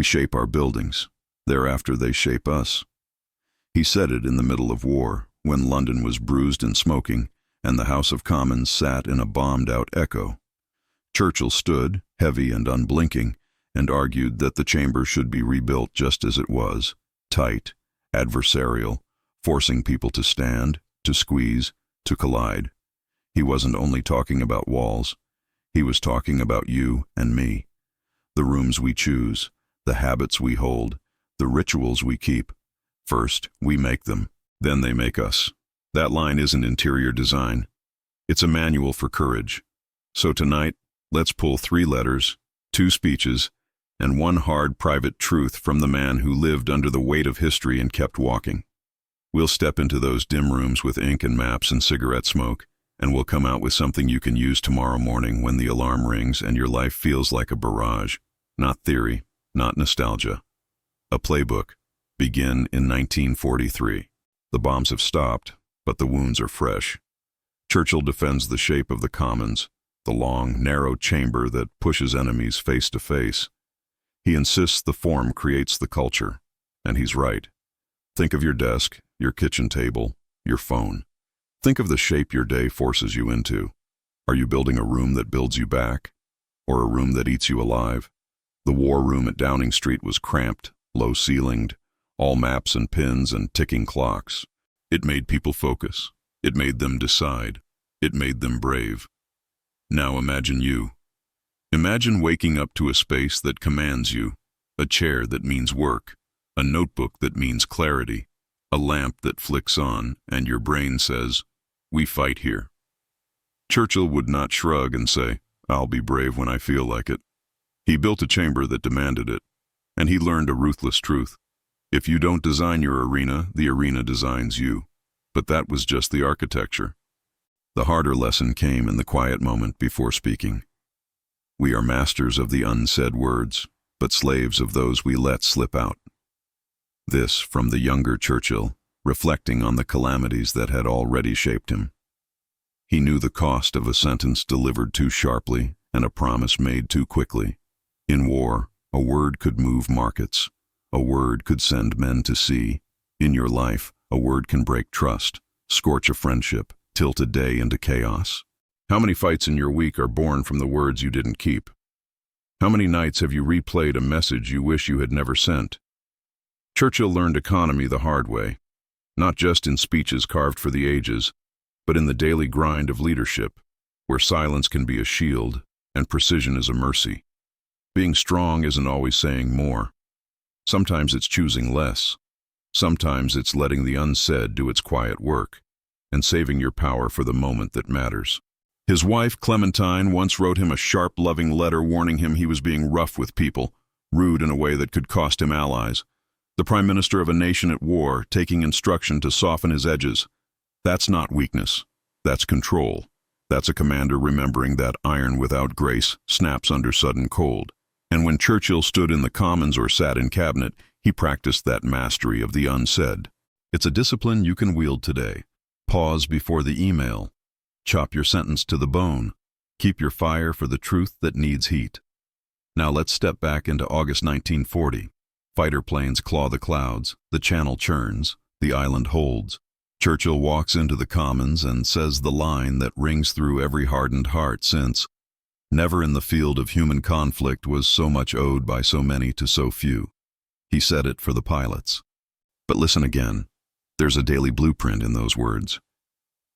We shape our buildings. Thereafter they shape us. He said it in the middle of war, when London was bruised and smoking, and the House of Commons sat in a bombed-out echo. Churchill stood, heavy and unblinking, and argued that the chamber should be rebuilt just as it was, tight, adversarial, forcing people to stand, to squeeze, to collide. He wasn't only talking about walls. He was talking about you and me. The rooms we choose, the habits we hold, the rituals we keep. First, we make them, then they make us. That line isn't interior design. It's a manual for courage. So tonight, let's pull 3 letters, 2 speeches, and 1 hard private truth from the man who lived under the weight of history and kept walking. We'll step into those dim rooms with ink and maps and cigarette smoke, and we'll come out with something you can use tomorrow morning when the alarm rings and your life feels like a barrage. Not theory, not nostalgia. A playbook. Begin in 1943. The bombs have stopped, but the wounds are fresh. Churchill defends the shape of the Commons, the long, narrow chamber that pushes enemies face to face. He insists the form creates the culture, and he's right. Think of your desk, your kitchen table, your phone. Think of the shape your day forces you into. Are you building a room that builds you back, or a room that eats you alive? The war room at Downing Street was cramped, low-ceilinged, all maps and pins and ticking clocks. It made people focus. It made them decide. It made them brave. Now imagine you. Imagine waking up to a space that commands you, a chair that means work, a notebook that means clarity, a lamp that flicks on, and your brain says, "We fight here." Churchill would not shrug and say, "I'll be brave when I feel like it." He built a chamber that demanded it, and he learned a ruthless truth. If you don't design your arena, the arena designs you. But that was just the architecture. The harder lesson came in the quiet moment before speaking. We are masters of the unsaid words, but slaves of those we let slip out. This from the younger Churchill, reflecting on the calamities that had already shaped him. He knew the cost of a sentence delivered too sharply and a promise made too quickly. In war, a word could move markets. A word could send men to sea. In your life, a word can break trust, scorch a friendship, tilt a day into chaos. How many fights in your week are born from the words you didn't keep? How many nights have you replayed a message you wish you had never sent? Churchill learned economy the hard way, not just in speeches carved for the ages, but in the daily grind of leadership, where silence can be a shield and precision is a mercy. Being strong isn't always saying more. Sometimes it's choosing less. Sometimes it's letting the unsaid do its quiet work, and saving your power for the moment that matters. His wife, Clementine, once wrote him a sharp, loving letter warning him he was being rough with people, rude in a way that could cost him allies. The prime minister of a nation at war, taking instruction to soften his edges. That's not weakness. That's control. That's a commander remembering that iron without grace snaps under sudden cold. And when Churchill stood in the Commons or sat in cabinet, he practiced that mastery of the unsaid. It's a discipline you can wield today. Pause before the email. Chop your sentence to the bone. Keep your fire for the truth that needs heat. Now let's step back into August 1940. Fighter planes claw the clouds, the channel churns, the island holds. Churchill walks into the Commons and says the line that rings through every hardened heart since never in the field of human conflict was so much owed by so many to so few. He said it for the pilots. But listen again. There's a daily blueprint in those words.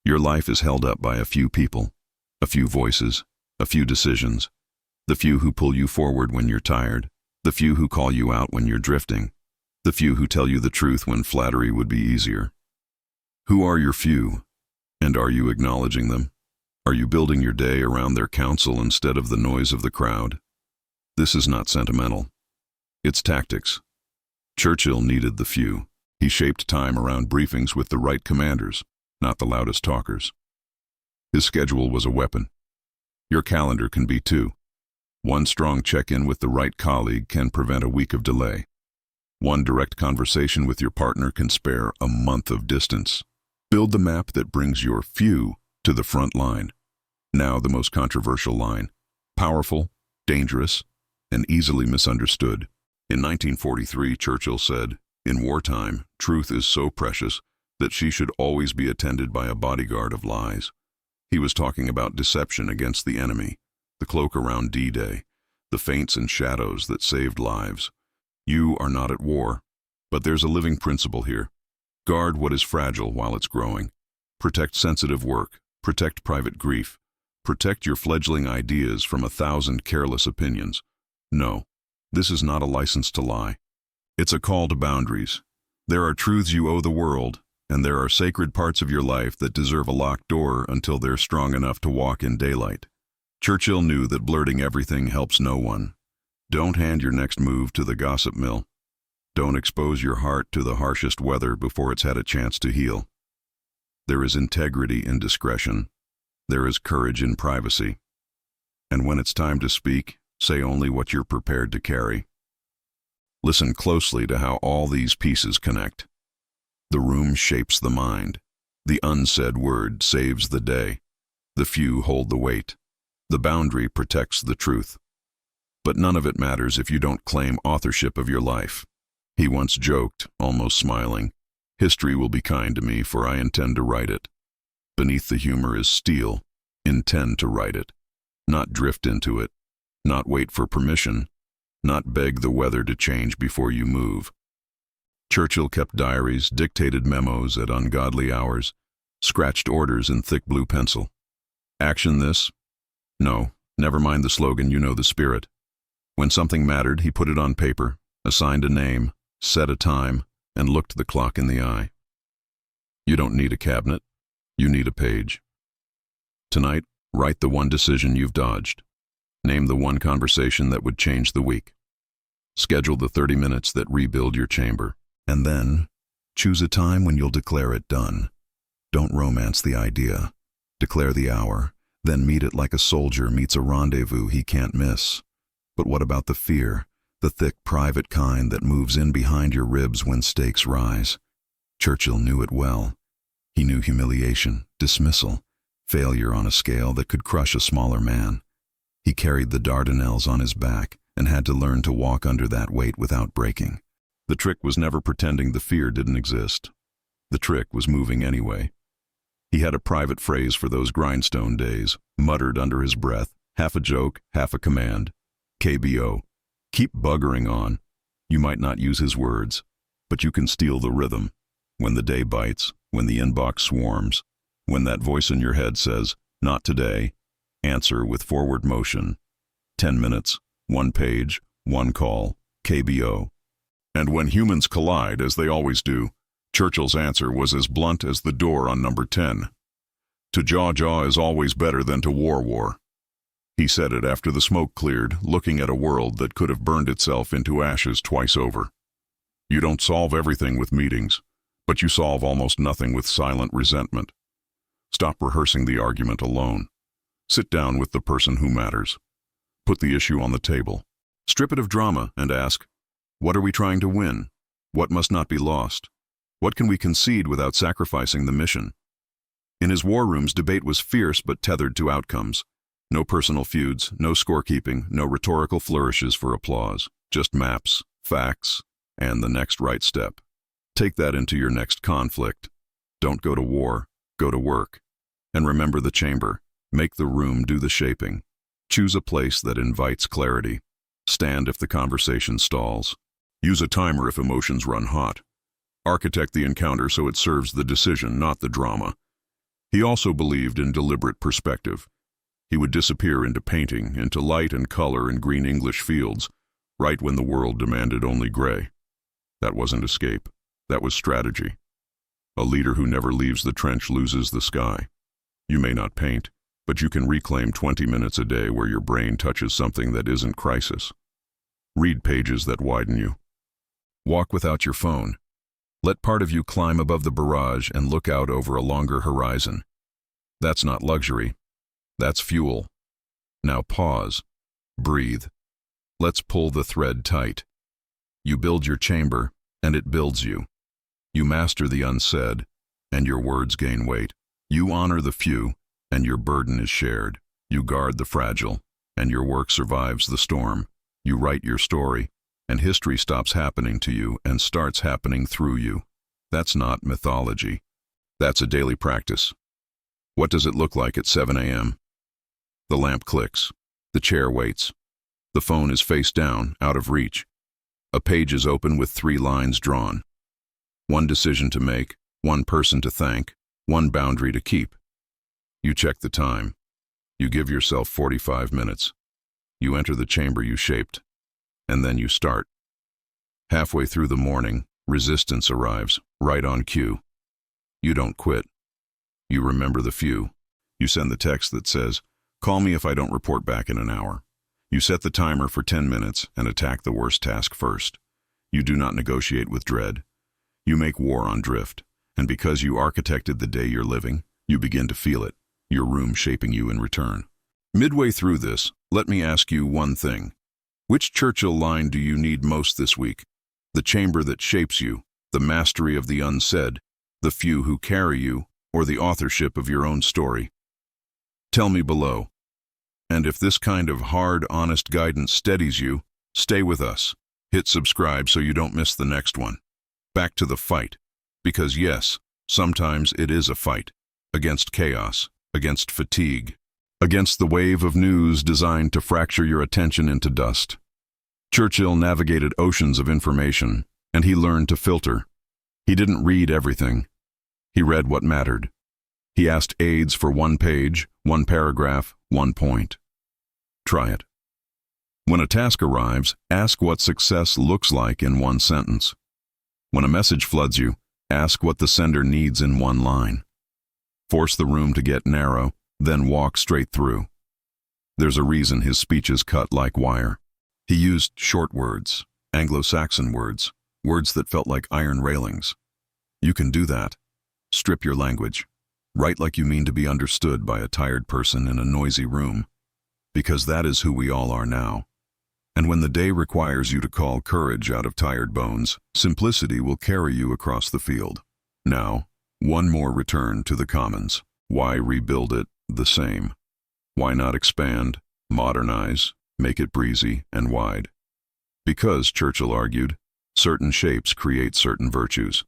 Your life is held up by a few people, a few voices, a few decisions, the few who pull you forward when you're tired, the few who call you out when you're drifting, the few who tell you the truth when flattery would be easier. Who are your few, and are you acknowledging them? Are you building your day around their counsel instead of the noise of the crowd? This is not sentimental. It's tactics. Churchill needed the few. He shaped time around briefings with the right commanders, not the loudest talkers. His schedule was a weapon. Your calendar can be too. One strong check-in with the right colleague can prevent a week of delay. One direct conversation with your partner can spare a month of distance. Build the map that brings your few to the front line. Now the most controversial line. Powerful, dangerous, and easily misunderstood. In 1943, Churchill said, "In wartime, truth is so precious that she should always be attended by a bodyguard of lies." He was talking about deception against the enemy, the cloak around D-Day, the feints and shadows that saved lives. You are not at war, but there's a living principle here. Guard what is fragile while it's growing. Protect sensitive work. Protect private grief. Protect your fledgling ideas from 1,000 careless opinions. No, this is not a license to lie. It's a call to boundaries. There are truths you owe the world, and there are sacred parts of your life that deserve a locked door until they're strong enough to walk in daylight. Churchill knew that blurting everything helps no one. Don't hand your next move to the gossip mill. Don't expose your heart to the harshest weather before it's had a chance to heal. There is integrity in discretion. There is courage in privacy. And when it's time to speak, say only what you're prepared to carry. Listen closely to how all these pieces connect. The room shapes the mind. The unsaid word saves the day. The few hold the weight. The boundary protects the truth. But none of it matters if you don't claim authorship of your life. He once joked, almost smiling, "History will be kind to me, for I intend to write it." Beneath the humor is steel. Intend to write it. Not drift into it. Not wait for permission. Not beg the weather to change before you move. Churchill kept diaries, dictated memos at ungodly hours, scratched orders in thick blue pencil. Action this? No, never mind the slogan, you know the spirit. When something mattered, he put it on paper, assigned a name, set a time, and looked the clock in the eye. You don't need a cabinet. You need a page. Tonight, write the one decision you've dodged. Name the one conversation that would change the week. Schedule the 30 minutes that rebuild your chamber. And then, choose a time when you'll declare it done. Don't romance the idea. Declare the hour, then meet it like a soldier meets a rendezvous he can't miss. But what about the fear, the thick private kind that moves in behind your ribs when stakes rise? Churchill knew it well. He knew humiliation, dismissal, failure on a scale that could crush a smaller man. He carried the Dardanelles on his back and had to learn to walk under that weight without breaking. The trick was never pretending the fear didn't exist. The trick was moving anyway. He had a private phrase for those grindstone days, muttered under his breath, half a joke, half a command. KBO. Keep buggering on. You might not use his words, but you can steal the rhythm. When the day bites, when the inbox swarms, when that voice in your head says, "Not today," answer with forward motion. 10 minutes, 1 page, 1 call, KBO. And when humans collide, as they always do, Churchill's answer was as blunt as the door on number 10. To jaw is always better than to war. He said it after the smoke cleared, looking at a world that could have burned itself into ashes twice over. You don't solve everything with meetings, but you solve almost nothing with silent resentment. Stop rehearsing the argument alone. Sit down with the person who matters. Put the issue on the table. Strip it of drama and ask, what are we trying to win? What must not be lost? What can we concede without sacrificing the mission? In his war rooms, debate was fierce but tethered to outcomes. No personal feuds, no scorekeeping, no rhetorical flourishes for applause. Just maps, facts, and the next right step. Take that into your next conflict. Don't go to war, go to work. And remember the chamber. Make the room do the shaping. Choose a place that invites clarity. Stand if the conversation stalls. Use a timer if emotions run hot. Architect the encounter so it serves the decision, not the drama. He also believed in deliberate perspective. He would disappear into painting, into light and color in green English fields, right when the world demanded only gray. That wasn't escape. That was strategy. A leader who never leaves the trench loses the sky. You may not paint, but you can reclaim 20 minutes a day where your brain touches something that isn't crisis. Read pages that widen you. Walk without your phone. Let part of you climb above the barrage and look out over a longer horizon. That's not luxury. That's fuel. Now pause. Breathe. Let's pull the thread tight. You build your chamber, and it builds you. You master the unsaid, and your words gain weight. You honor the few, and your burden is shared. You guard the fragile, and your work survives the storm. You write your story, and history stops happening to you and starts happening through you. That's not mythology. That's a daily practice. What does it look like at 7 a.m.? The lamp clicks. The chair waits. The phone is face down, out of reach. A page is open with 3 lines drawn. One decision to make, one person to thank, one boundary to keep. You check the time. You give yourself 45 minutes. You enter the chamber you shaped. And then you start. Halfway through the morning, resistance arrives, right on cue. You don't quit. You remember the few. You send the text that says, "Call me if I don't report back in an hour." You set the timer for 10 minutes and attack the worst task first. You do not negotiate with dread. You make war on drift. And because you architected the day you're living, you begin to feel it, your room shaping you in return. Midway through this, let me ask you one thing. Which Churchill line do you need most this week? The chamber that shapes you, the mastery of the unsaid, the few who carry you, or the authorship of your own story? Tell me below. And if this kind of hard, honest guidance steadies you, stay with us. Hit subscribe so you don't miss the next one. Back to the fight. Because yes, sometimes it is a fight. Against chaos, against fatigue, against the wave of news designed to fracture your attention into dust. Churchill navigated oceans of information, and he learned to filter. He didn't read everything. He read what mattered. He asked aides for 1 page, 1 paragraph, 1 point. Try it. When a task arrives, ask what success looks like in 1 sentence. When a message floods you, ask what the sender needs in 1 line. Force the room to get narrow, then walk straight through. There's a reason his speeches cut like wire. He used short words, Anglo-Saxon words, words that felt like iron railings. You can do that. Strip your language. Write like you mean to be understood by a tired person in a noisy room. Because that is who we all are now. And when the day requires you to call courage out of tired bones, simplicity will carry you across the field. Now, one more return to the commons. Why rebuild it the same? Why not expand, modernize, make it breezy and wide? Because, Churchill argued, certain shapes create certain virtues.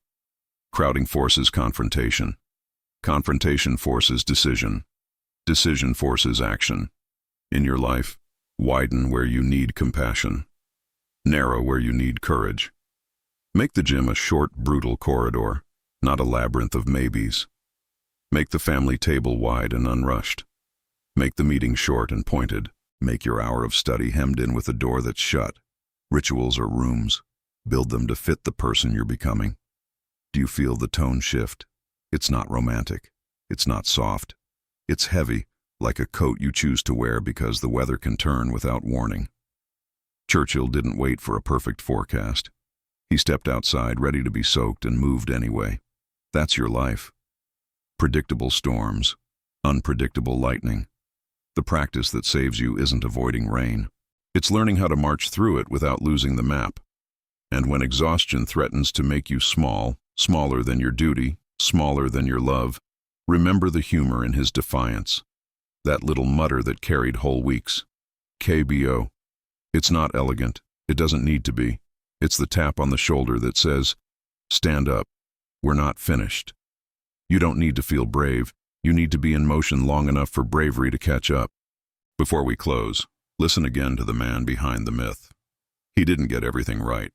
Crowding forces confrontation. Confrontation forces decision. Decision forces action. In your life, widen where you need compassion. Narrow where you need courage. Make the gym a short, brutal corridor, not a labyrinth of maybes. Make the family table wide and unrushed. Make the meeting short and pointed. Make your hour of study hemmed in with a door that's shut. Rituals or rooms. Build them to fit the person you're becoming. Do you feel the tone shift? It's not romantic. It's not soft. It's heavy, like a coat you choose to wear because the weather can turn without warning. Churchill didn't wait for a perfect forecast. He stepped outside ready to be soaked and moved anyway. That's your life. Predictable storms, unpredictable lightning. The practice that saves you isn't avoiding rain. It's learning how to march through it without losing the map. And when exhaustion threatens to make you small, smaller than your duty, smaller than your love, remember the humor in his defiance. That little mutter that carried whole weeks. KBO. It's not elegant. It doesn't need to be. It's the tap on the shoulder that says, stand up. We're not finished. You don't need to feel brave. You need to be in motion long enough for bravery to catch up. Before we close, listen again to the man behind the myth. He didn't get everything right.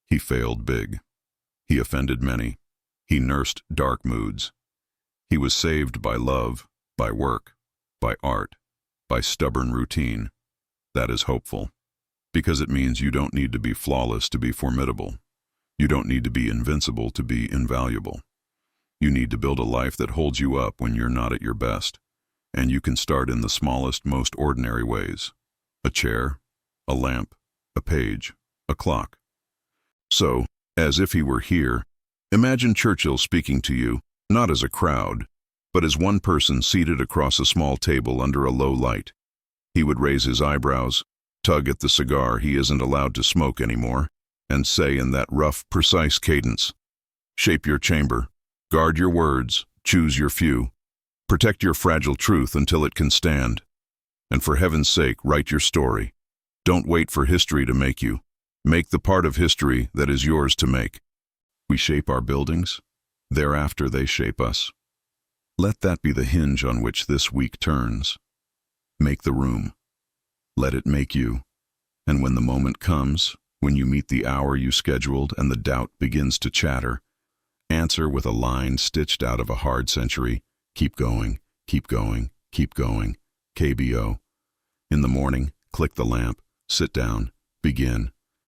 He failed big. He offended many. He nursed dark moods. He was saved by love, by work, by art, by stubborn routine. That is hopeful, because it means you don't need to be flawless to be formidable. You don't need to be invincible to be invaluable. You need to build a life that holds you up when you're not at your best, and you can start in the smallest, most ordinary ways. A chair, a lamp, a page, a clock. So, as if he were here, imagine Churchill speaking to you, not as a crowd, but as one person seated across a small table under a low light. He would raise his eyebrows, tug at the cigar he isn't allowed to smoke anymore, and say in that rough, precise cadence, shape your chamber, guard your words, choose your few, protect your fragile truth until it can stand. And for heaven's sake, write your story. Don't wait for history to make you. Make the part of history that is yours to make. We shape our buildings. Thereafter they shape us. Let that be the hinge on which this week turns. Make the room. Let it make you. And when the moment comes, when you meet the hour you scheduled and the doubt begins to chatter, answer with a line stitched out of a hard century. Keep going, keep going, keep going. KBO. In the morning, click the lamp, sit down, begin.